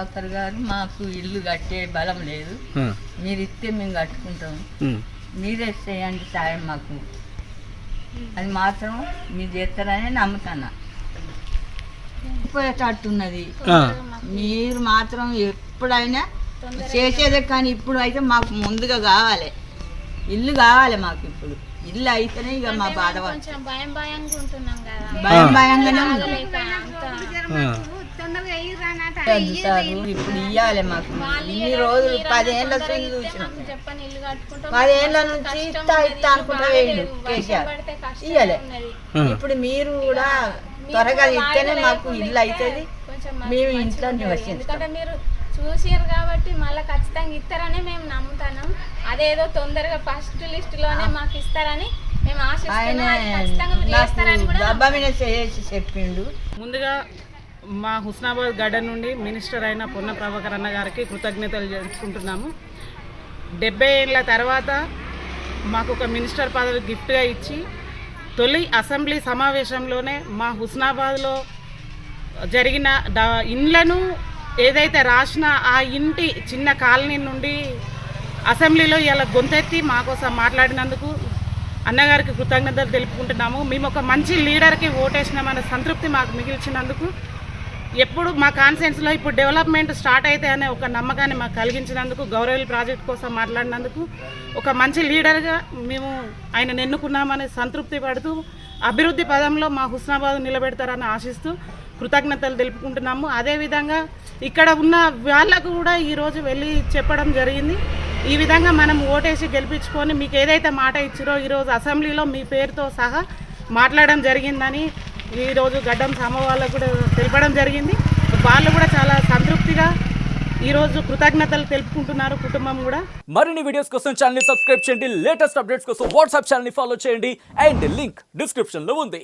ప్రభాకర్ గారు మాకు ఇల్లు కట్టే బలం లేదు, మీరు ఇస్తే మేము కట్టుకుంటాం, మీరే చేయండి సాయం మాకు, అది మాత్రం మీరు చేస్తారని నమ్ముతాను. పోయేటట్టున్నది మీరు మాత్రం ఎప్పుడైనా చేసేదే, కానీ ఇప్పుడు అయితే మాకు ముందుగా కావాలి, ఇల్లు కావాలి మాకు. ఇప్పుడు ఇల్లు అయితేనే ఇక మా బాధ భయంగానే ఉంది. ఇప్పుడు ఇవ్వాలి మాకు. ఇన్ని రోజులు 10 ఏళ్ళ చూసినాం, 10 ఏళ్ళ నుంచి ఇస్తా అనుకుంటా వేయండి కేసీఆర్, ఇవ్వలే. ఇప్పుడు మీరు కూడా త్వరగా ఇస్తేనే మాకు ఇల్లు అవుతుంది, మేము ఇంట్లో నివసిస్తాం. మీరు చూసారు కాబట్టి మళ్ళీ ఖచ్చితంగా ఇస్తారని మేము నమ్ముతున్నాం. అదేదో తొందరగా ఫస్ట్ లిస్ట్ లోనే మాకు ఇస్తారని మేము చెప్పిండు. ముందుగా మా హుస్నాబాద్ గడ్డ నుండి మినిస్టర్ అయిన పొన్న ప్రభాకర్ అన్న గారికి కృతజ్ఞతలు తెలుసుకుంటున్నాము. 70 ఏళ్ళ తర్వాత మాకు ఒక మినిస్టర్ పదవి గిఫ్ట్గా ఇచ్చి తొలి అసెంబ్లీ సమావేశంలోనే మా హుస్నాబాద్లో జరిగిన ఇండ్లను ఏదైతే రాసిన ఆ ఇంటి చిన్న కాలనీ నుండి అసెంబ్లీలో ఇలా గొంతెత్తి మా కోసం మాట్లాడినందుకు అన్నగారికి కృతజ్ఞతలు తెలుపుకుంటున్నాము. మేము ఒక మంచి లీడర్కి ఓటేసినామనే సంతృప్తి మాకు మిగిల్చినందుకు, ఎప్పుడు మా కాన్సెన్స్లో ఇప్పుడు డెవలప్మెంట్ స్టార్ట్ అయితే అనే ఒక నమ్మకాన్ని మాకు కలిగించినందుకు, గౌరవల్ ప్రాజెక్ట్ కోసం మాట్లాడినందుకు, ఒక మంచి లీడర్గా మేము ఆయన ఎన్నుకున్నామని సంతృప్తి పడుతూ అభివృద్ధి పదంలో మా హుస్నాబాద్ నిలబెడతారని ఆశిస్తూ కృతజ్ఞతలు తెలుపుకుంటున్నాము. అదేవిధంగా ఇక్కడ ఉన్న వాళ్ళకు కూడా ఈరోజు వెళ్ళి చెప్పడం జరిగింది, ఈ విధంగా మనం ఓటేసి గెలిపించుకొని మీకు ఏదైతే మాట ఇచ్చారో ఈరోజు అసెంబ్లీలో మీ పేరుతో సహా మాట్లాడడం జరిగిందని ఈరోజు గడ్డం సామ వాళ్ళకు కూడా తెలపడం జరిగింది. వాళ్ళు కూడా చాలా సంతృప్తిగా ఈరోజు కృతజ్ఞతలు తెలుపుకుంటున్నారు కుటుంబం కూడా. మరిన్ని వీడియోస్ కోసం ఛానల్ ని సబ్స్క్రైబ్ చేయండి, లేటెస్ట్ అప్డేట్స్ కోసం వాట్సాప్ ఛానల్ ని ఫాలో చేయండి, అండ్ లింక్ డిస్క్రిప్షన్ లో ఉంది.